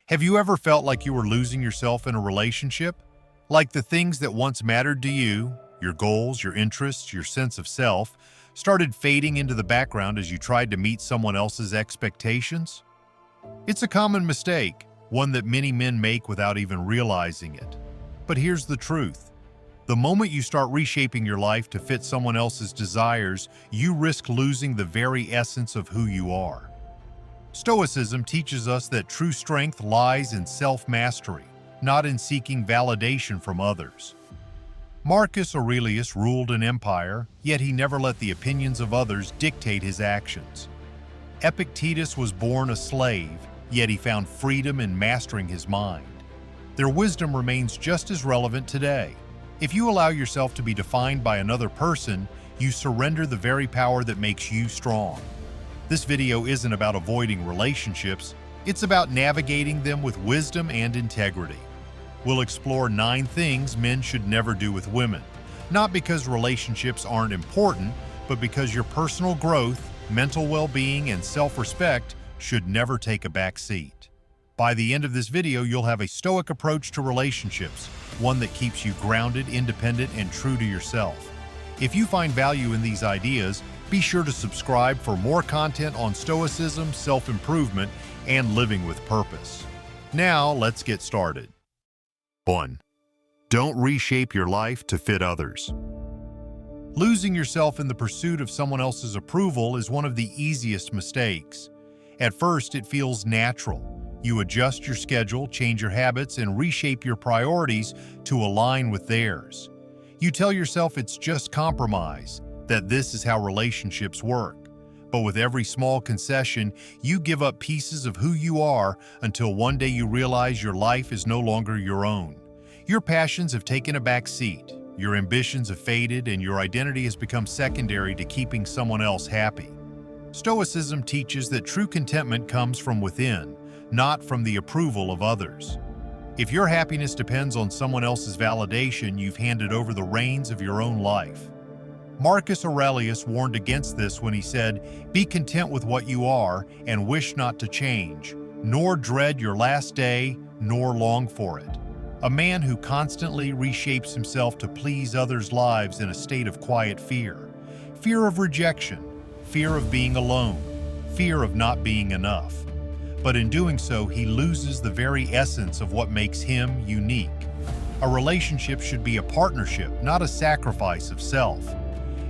Have you ever felt like you were losing yourself in a relationship? Like the things that once mattered to you, your goals, your interests, your sense of self, started fading into the background as you tried to meet someone else's expectations? It's a common mistake, one that many men make without even realizing it. But here's the truth. The moment you start reshaping your life to fit someone else's desires, you risk losing the very essence of who you are. Stoicism teaches us that true strength lies in self-mastery, not in seeking validation from others. Marcus Aurelius ruled an empire, yet he never let the opinions of others dictate his actions. Epictetus was born a slave, yet he found freedom in mastering his mind. Their wisdom remains just as relevant today. If you allow yourself to be defined by another person, you surrender the very power that makes you strong. This video isn't about avoiding relationships, it's about navigating them with wisdom and integrity. We'll explore 9 things men should never do with women, not because relationships aren't important, but because your personal growth, mental well-being, and self-respect should never take a back seat. By the end of this video, you'll have a stoic approach to relationships, one that keeps you grounded, independent, and true to yourself. If you find value in these ideas, be sure to subscribe for more content on Stoicism, self-improvement, and living with purpose. Now, let's get started. 1. Don't reshape your life to fit others. Losing yourself in the pursuit of someone else's approval is one of the easiest mistakes. At first, it feels natural. You adjust your schedule, change your habits, and reshape your priorities to align with theirs. You tell yourself it's just compromise, that this is how relationships work. But with every small concession, you give up pieces of who you are until one day you realize your life is no longer your own. Your passions have taken a back seat, your ambitions have faded, and your identity has become secondary to keeping someone else happy. Stoicism teaches that true contentment comes from within, not from the approval of others. If your happiness depends on someone else's validation, you've handed over the reins of your own life. Marcus Aurelius warned against this when he said, "Be content with what you are and wish not to change, nor dread your last day, nor long for it." A man who constantly reshapes himself to please others' lives in a state of quiet fear. Fear of rejection, fear of being alone, fear of not being enough. But in doing so, he loses the very essence of what makes him unique. A relationship should be a partnership, not a sacrifice of self.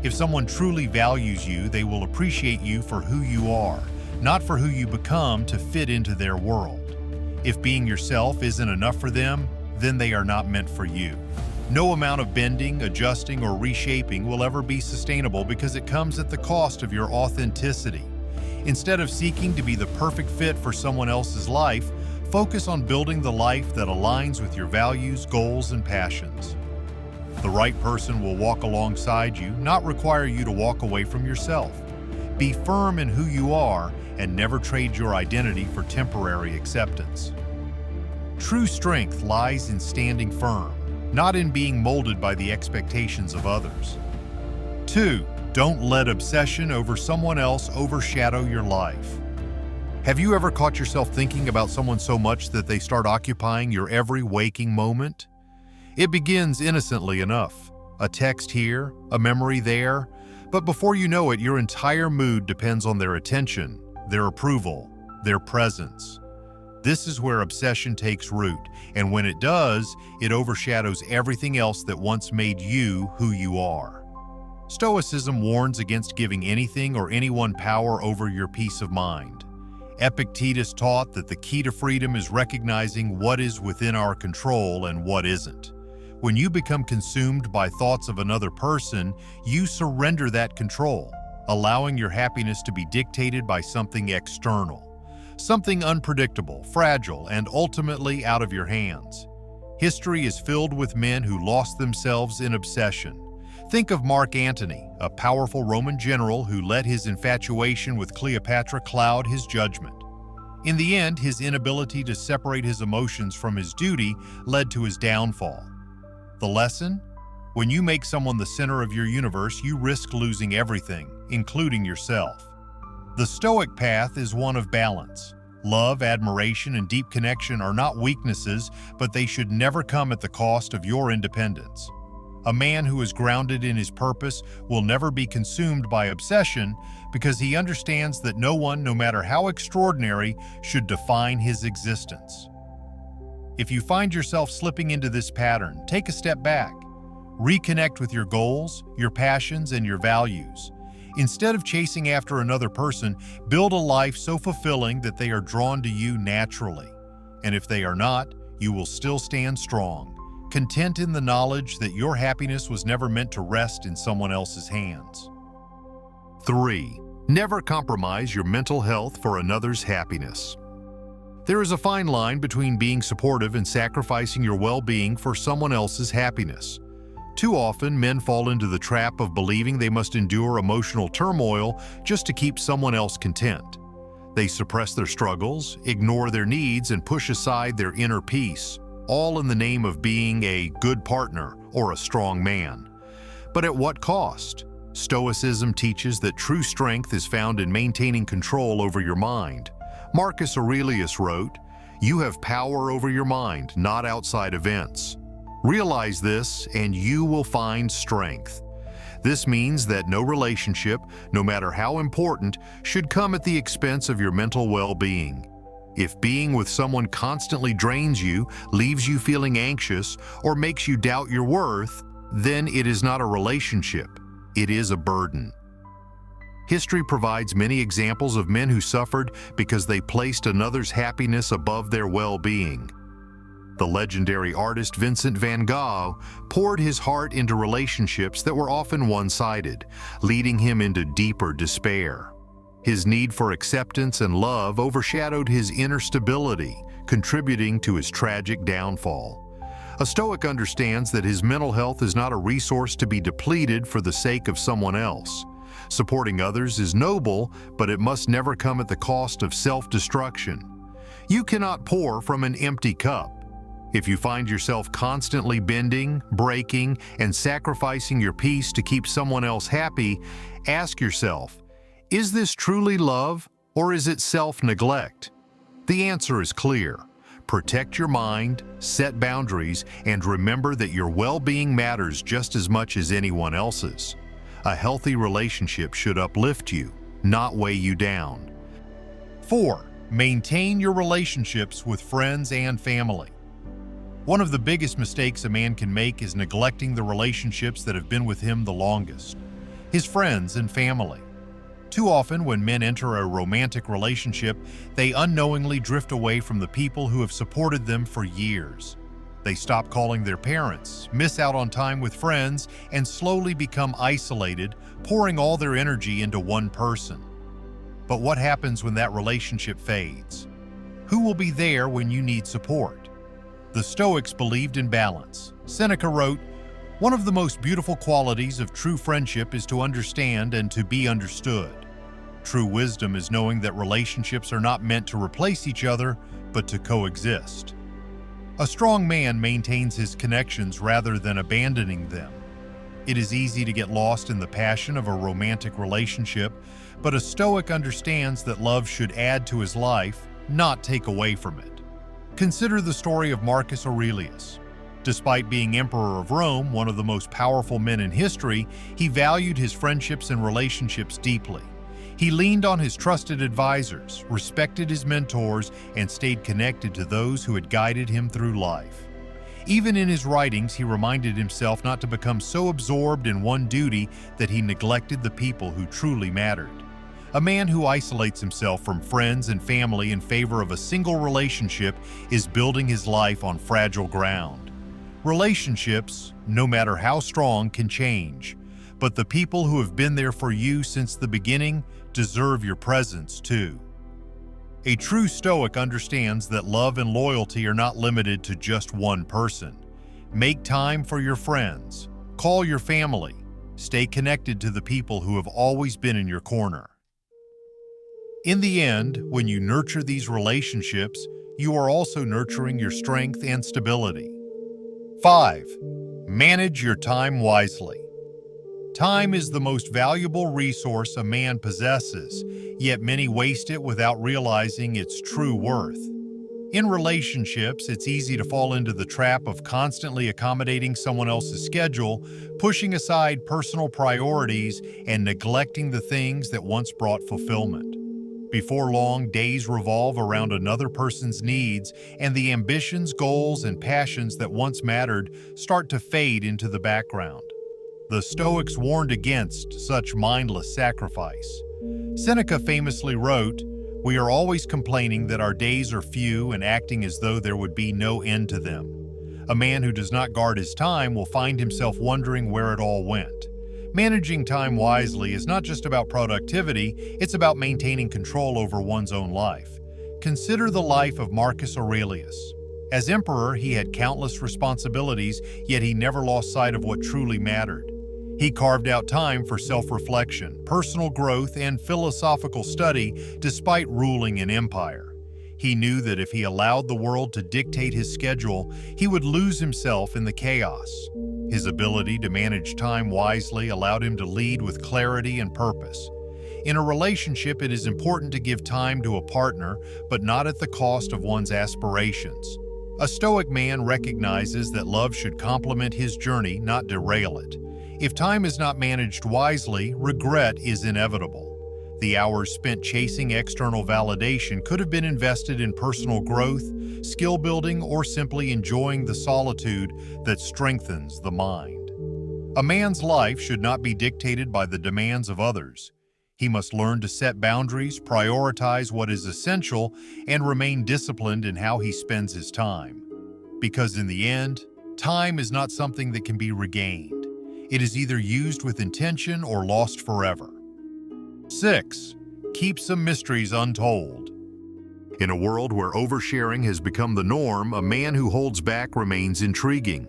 If someone truly values you, they will appreciate you for who you are, not for who you become to fit into their world. If being yourself isn't enough for them, then they are not meant for you. No amount of bending, adjusting, or reshaping will ever be sustainable because it comes at the cost of your authenticity. Instead of seeking to be the perfect fit for someone else's life, focus on building the life that aligns with your values, goals, and passions. The right person will walk alongside you, not require you to walk away from yourself. Be firm in who you are and never trade your identity for temporary acceptance. True strength lies in standing firm, not in being molded by the expectations of others. 2. Don't let obsession over someone else overshadow your life. Have you ever caught yourself thinking about someone so much that they start occupying your every waking moment? It begins innocently enough, a text here, a memory there, but before you know it, your entire mood depends on their attention, their approval, their presence. This is where obsession takes root, and when it does, it overshadows everything else that once made you who you are. Stoicism warns against giving anything or anyone power over your peace of mind. Epictetus taught that the key to freedom is recognizing what is within our control and what isn't. When you become consumed by thoughts of another person, you surrender that control, allowing your happiness to be dictated by something external, something unpredictable, fragile, and ultimately out of your hands. History is filled with men who lost themselves in obsession. Think of Mark Antony, a powerful Roman general who let his infatuation with Cleopatra cloud his judgment. In the end, his inability to separate his emotions from his duty led to his downfall. The lesson? When you make someone the center of your universe, you risk losing everything, including yourself. The Stoic path is one of balance. Love, admiration, and deep connection are not weaknesses, but they should never come at the cost of your independence. A man who is grounded in his purpose will never be consumed by obsession because he understands that no one, no matter how extraordinary, should define his existence. If you find yourself slipping into this pattern, take a step back. Reconnect with your goals, your passions, and your values. Instead of chasing after another person, build a life so fulfilling that they are drawn to you naturally. And if they are not, you will still stand strong, content in the knowledge that your happiness was never meant to rest in someone else's hands. 3. Never compromise your mental health for another's happiness. There is a fine line between being supportive and sacrificing your well-being for someone else's happiness. Too often, men fall into the trap of believing they must endure emotional turmoil just to keep someone else content. They suppress their struggles, ignore their needs, and push aside their inner peace, all in the name of being a good partner or a strong man. But at what cost? Stoicism teaches that true strength is found in maintaining control over your mind. Marcus Aurelius wrote, "You have power over your mind, not outside events." Realize this, and you will find strength. This means that no relationship, no matter how important, should come at the expense of your mental well-being. If being with someone constantly drains you, leaves you feeling anxious, or makes you doubt your worth, then it is not a relationship, it is a burden. History provides many examples of men who suffered because they placed another's happiness above their well-being. The legendary artist Vincent van Gogh poured his heart into relationships that were often one-sided, leading him into deeper despair. His need for acceptance and love overshadowed his inner stability, contributing to his tragic downfall. A Stoic understands that his mental health is not a resource to be depleted for the sake of someone else. Supporting others is noble, but it must never come at the cost of self-destruction. You cannot pour from an empty cup. If you find yourself constantly bending, breaking, and sacrificing your peace to keep someone else happy, ask yourself, is this truly love, or is it self-neglect? The answer is clear. Protect your mind, set boundaries, and remember that your well-being matters just as much as anyone else's. A healthy relationship should uplift you, not weigh you down. 4. Maintain your relationships with friends and family. One of the biggest mistakes a man can make is neglecting the relationships that have been with him the longest, his friends and family. Too often, when men enter a romantic relationship, they unknowingly drift away from the people who have supported them for years. They stop calling their parents, miss out on time with friends, and slowly become isolated, pouring all their energy into one person. But what happens when that relationship fades? Who will be there when you need support? The Stoics believed in balance. Seneca wrote, "One of the most beautiful qualities of true friendship is to understand and to be understood. True wisdom is knowing that relationships are not meant to replace each other, but to coexist." A strong man maintains his connections rather than abandoning them. It is easy to get lost in the passion of a romantic relationship, but a Stoic understands that love should add to his life, not take away from it. Consider the story of Marcus Aurelius. Despite being emperor of Rome, one of the most powerful men in history, he valued his friendships and relationships deeply. He leaned on his trusted advisors, respected his mentors, and stayed connected to those who had guided him through life. Even in his writings, he reminded himself not to become so absorbed in one duty that he neglected the people who truly mattered. A man who isolates himself from friends and family in favor of a single relationship is building his life on fragile ground. Relationships, no matter how strong, can change, but the people who have been there for you since the beginning deserve your presence too. A true Stoic understands that love and loyalty are not limited to just one person. Make time for your friends, call your family, stay connected to the people who have always been in your corner. In the end, when you nurture these relationships, you are also nurturing your strength and stability. 5. Manage your time wisely. Time is the most valuable resource a man possesses, yet many waste it without realizing its true worth. In relationships, it's easy to fall into the trap of constantly accommodating someone else's schedule, pushing aside personal priorities, and neglecting the things that once brought fulfillment. Before long, days revolve around another person's needs, and the ambitions, goals, and passions that once mattered start to fade into the background. The Stoics warned against such mindless sacrifice. Seneca famously wrote, "We are always complaining that our days are few and acting as though there would be no end to them. A man who does not guard his time will find himself wondering where it all went." Managing time wisely is not just about productivity, it's about maintaining control over one's own life. Consider the life of Marcus Aurelius. As emperor, he had countless responsibilities, yet he never lost sight of what truly mattered. He carved out time for self-reflection, personal growth, and philosophical study despite ruling an empire. He knew that if he allowed the world to dictate his schedule, he would lose himself in the chaos. His ability to manage time wisely allowed him to lead with clarity and purpose. In a relationship, it is important to give time to a partner, but not at the cost of one's aspirations. A Stoic man recognizes that love should complement his journey, not derail it. If time is not managed wisely, regret is inevitable. The hours spent chasing external validation could have been invested in personal growth, skill building, or simply enjoying the solitude that strengthens the mind. A man's life should not be dictated by the demands of others. He must learn to set boundaries, prioritize what is essential, and remain disciplined in how he spends his time. Because in the end, time is not something that can be regained. It is either used with intention or lost forever. 6. Keep some mysteries untold. In a world where oversharing has become the norm, a man who holds back remains intriguing.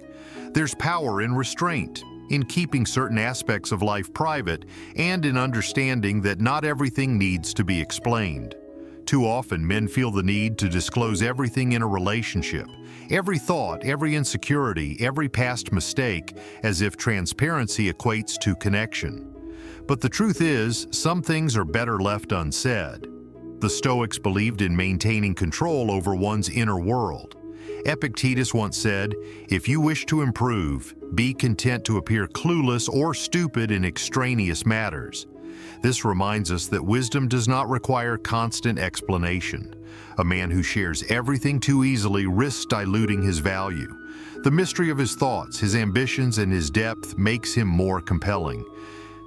There's power in restraint, in keeping certain aspects of life private, and in understanding that not everything needs to be explained. Too often, men feel the need to disclose everything in a relationship, every thought, every insecurity, every past mistake, as if transparency equates to connection. But the truth is, some things are better left unsaid. The Stoics believed in maintaining control over one's inner world. Epictetus once said, "If you wish to improve, be content to appear clueless or stupid in extraneous matters." This reminds us that wisdom does not require constant explanation. A man who shares everything too easily risks diluting his value. The mystery of his thoughts, his ambitions, and his depth makes him more compelling.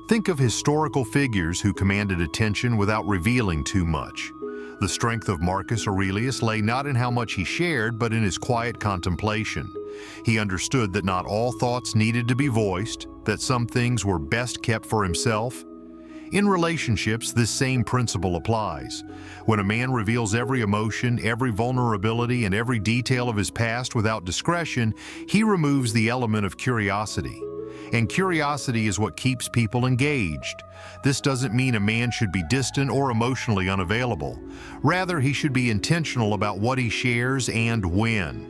Think of historical figures who commanded attention without revealing too much. The strength of Marcus Aurelius lay not in how much he shared, but in his quiet contemplation. He understood that not all thoughts needed to be voiced, that some things were best kept for himself. In relationships, this same principle applies. When a man reveals every emotion, every vulnerability, and every detail of his past without discretion, he removes the element of curiosity. And curiosity is what keeps people engaged. This doesn't mean a man should be distant or emotionally unavailable. Rather, he should be intentional about what he shares and when.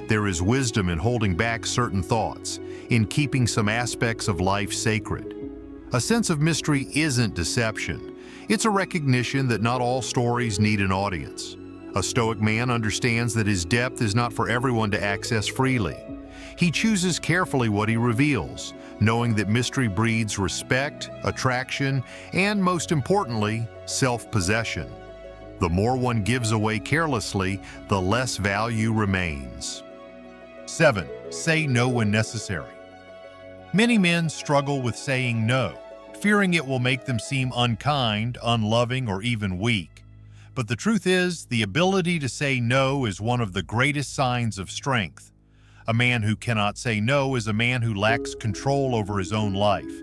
There is wisdom in holding back certain thoughts, in keeping some aspects of life sacred. A sense of mystery isn't deception. It's a recognition that not all stories need an audience. A Stoic man understands that his depth is not for everyone to access freely. He chooses carefully what he reveals, knowing that mystery breeds respect, attraction, and most importantly, self-possession. The more one gives away carelessly, the less value remains. 7. Say no when necessary. Many men struggle with saying no, fearing it will make them seem unkind, unloving, or even weak. But the truth is, the ability to say no is one of the greatest signs of strength. A man who cannot say no is a man who lacks control over his own life.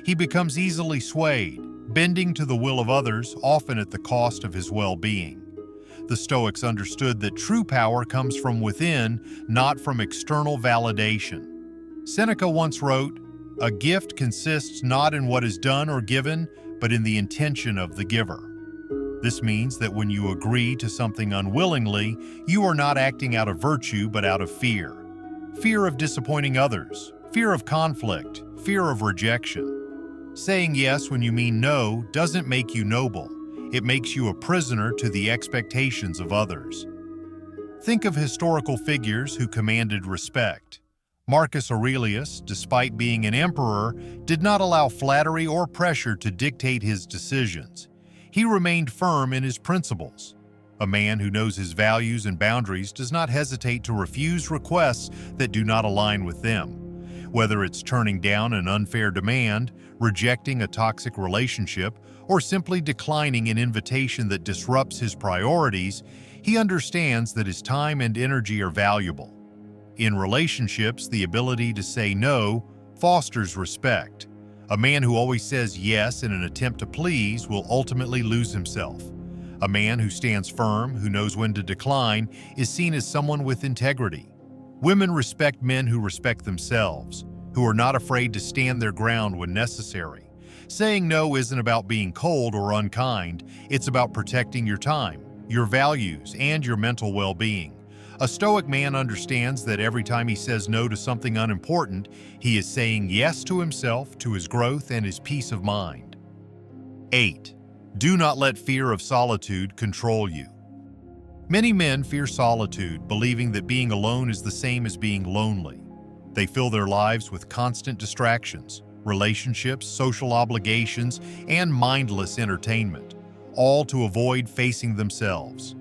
He becomes easily swayed, bending to the will of others, often at the cost of his well-being. The Stoics understood that true power comes from within, not from external validation. Seneca once wrote, "A gift consists not in what is done or given, but in the intention of the giver." This means that when you agree to something unwillingly, you are not acting out of virtue but out of fear. Fear of disappointing others, fear of conflict, fear of rejection. Saying yes when you mean no doesn't make you noble. It makes you a prisoner to the expectations of others. Think of historical figures who commanded respect. Marcus Aurelius, despite being an emperor, did not allow flattery or pressure to dictate his decisions. He remained firm in his principles. A man who knows his values and boundaries does not hesitate to refuse requests that do not align with them. Whether it's turning down an unfair demand, rejecting a toxic relationship, or simply declining an invitation that disrupts his priorities, he understands that his time and energy are valuable. In relationships, the ability to say no fosters respect. A man who always says yes in an attempt to please will ultimately lose himself. A man who stands firm, who knows when to decline, is seen as someone with integrity. Women respect men who respect themselves, who are not afraid to stand their ground when necessary. Saying no isn't about being cold or unkind, it's about protecting your time, your values, and your mental well-being. A Stoic man understands that every time he says no to something unimportant, he is saying yes to himself, to his growth, and his peace of mind. 8. Do not let fear of solitude control you. Many men fear solitude, believing that being alone is the same as being lonely. They fill their lives with constant distractions, relationships, social obligations, and mindless entertainment, all to avoid facing themselves.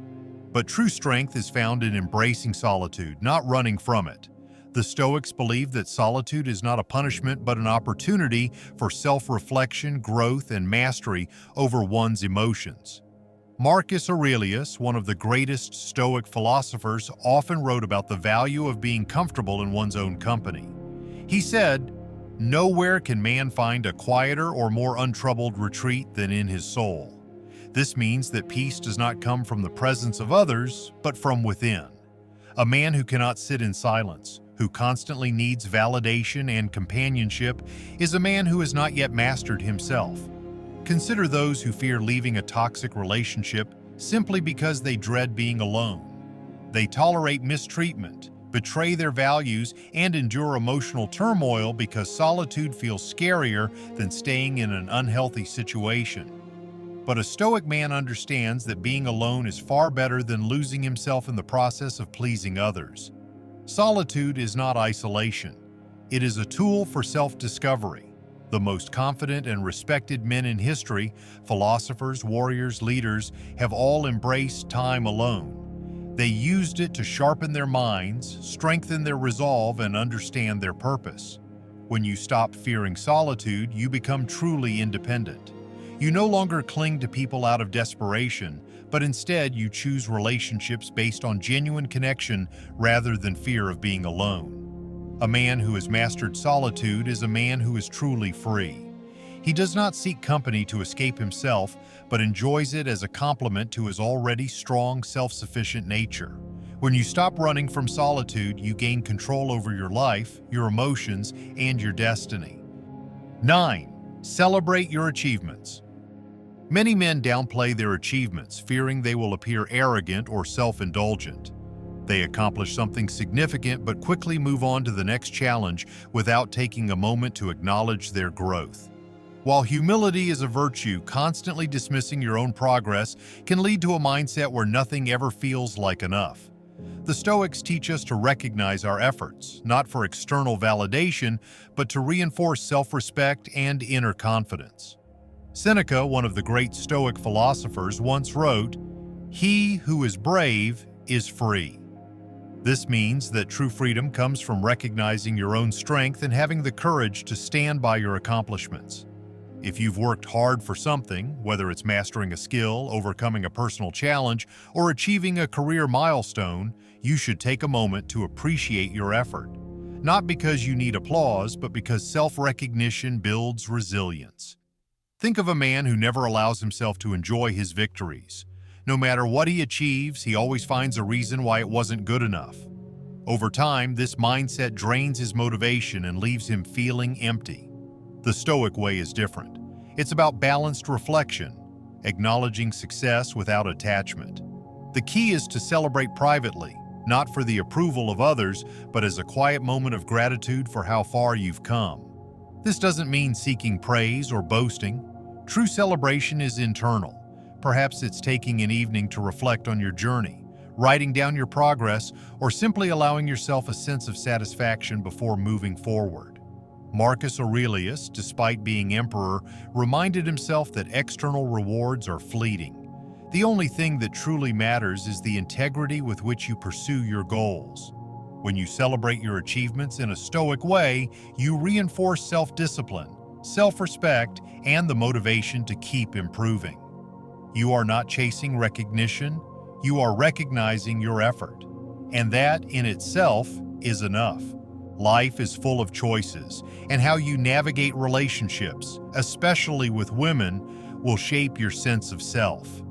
But true strength is found in embracing solitude, not running from it. The Stoics believe that solitude is not a punishment but an opportunity for self-reflection, growth, and mastery over one's emotions. Marcus Aurelius, one of the greatest Stoic philosophers, often wrote about the value of being comfortable in one's own company. He said, "Nowhere can man find a quieter or more untroubled retreat than in his soul." This means that peace does not come from the presence of others, but from within. A man who cannot sit in silence, who constantly needs validation and companionship, is a man who has not yet mastered himself. Consider those who fear leaving a toxic relationship simply because they dread being alone. They tolerate mistreatment, betray their values, and endure emotional turmoil because solitude feels scarier than staying in an unhealthy situation. But a Stoic man understands that being alone is far better than losing himself in the process of pleasing others. Solitude is not isolation. It is a tool for self-discovery. The most confident and respected men in history, philosophers, warriors, leaders, have all embraced time alone. They used it to sharpen their minds, strengthen their resolve, and understand their purpose. When you stop fearing solitude, you become truly independent. You no longer cling to people out of desperation, but instead you choose relationships based on genuine connection rather than fear of being alone. A man who has mastered solitude is a man who is truly free. He does not seek company to escape himself, but enjoys it as a complement to his already strong, self-sufficient nature. When you stop running from solitude, you gain control over your life, your emotions, and your destiny. 9. Celebrate your achievements. Many men downplay their achievements, fearing they will appear arrogant or self-indulgent. They accomplish something significant but quickly move on to the next challenge without taking a moment to acknowledge their growth. While humility is a virtue, constantly dismissing your own progress can lead to a mindset where nothing ever feels like enough. The Stoics teach us to recognize our efforts, not for external validation, but to reinforce self-respect and inner confidence. Seneca, one of the great Stoic philosophers, once wrote, "He who is brave is free." This means that true freedom comes from recognizing your own strength and having the courage to stand by your accomplishments. If you've worked hard for something, whether it's mastering a skill, overcoming a personal challenge, or achieving a career milestone, you should take a moment to appreciate your effort. Not because you need applause, but because self-recognition builds resilience. Think of a man who never allows himself to enjoy his victories. No matter what he achieves, he always finds a reason why it wasn't good enough. Over time, this mindset drains his motivation and leaves him feeling empty. The Stoic way is different. It's about balanced reflection, acknowledging success without attachment. The key is to celebrate privately, not for the approval of others, but as a quiet moment of gratitude for how far you've come. This doesn't mean seeking praise or boasting. True celebration is internal. Perhaps it's taking an evening to reflect on your journey, writing down your progress, or simply allowing yourself a sense of satisfaction before moving forward. Marcus Aurelius, despite being emperor, reminded himself that external rewards are fleeting. The only thing that truly matters is the integrity with which you pursue your goals. When you celebrate your achievements in a Stoic way, you reinforce self-discipline, self-respect, and the motivation to keep improving. You are not chasing recognition, you are recognizing your effort. And that, in itself, is enough. Life is full of choices, and how you navigate relationships, especially with women, will shape your sense of self.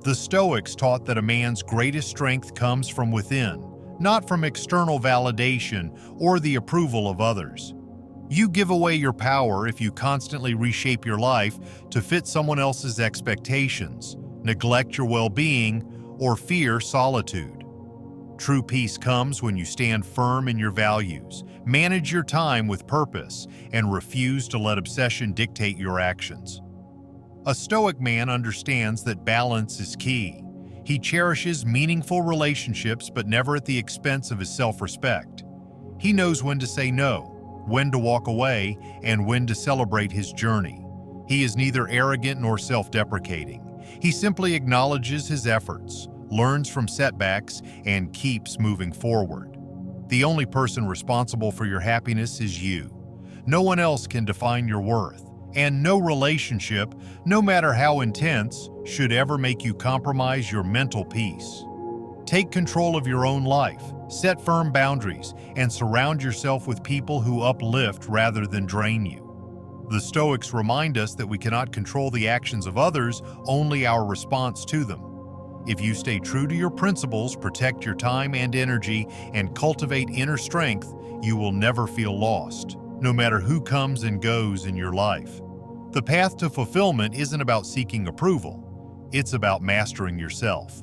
The Stoics taught that a man's greatest strength comes from within, not from external validation or the approval of others. You give away your power if you constantly reshape your life to fit someone else's expectations, neglect your well-being, or fear solitude. True peace comes when you stand firm in your values, manage your time with purpose, and refuse to let obsession dictate your actions. A Stoic man understands that balance is key. He cherishes meaningful relationships, but never at the expense of his self-respect. He knows when to say no, when to walk away, and when to celebrate his journey. He is neither arrogant nor self-deprecating. He simply acknowledges his efforts, learns from setbacks, and keeps moving forward. The only person responsible for your happiness is you. No one else can define your worth, and no relationship, no matter how intense, should ever make you compromise your mental peace. Take control of your own life, set firm boundaries, and surround yourself with people who uplift rather than drain you. The Stoics remind us that we cannot control the actions of others, only our response to them. If you stay true to your principles, protect your time and energy, and cultivate inner strength, you will never feel lost, no matter who comes and goes in your life. The path to fulfillment isn't about seeking approval. It's about mastering yourself.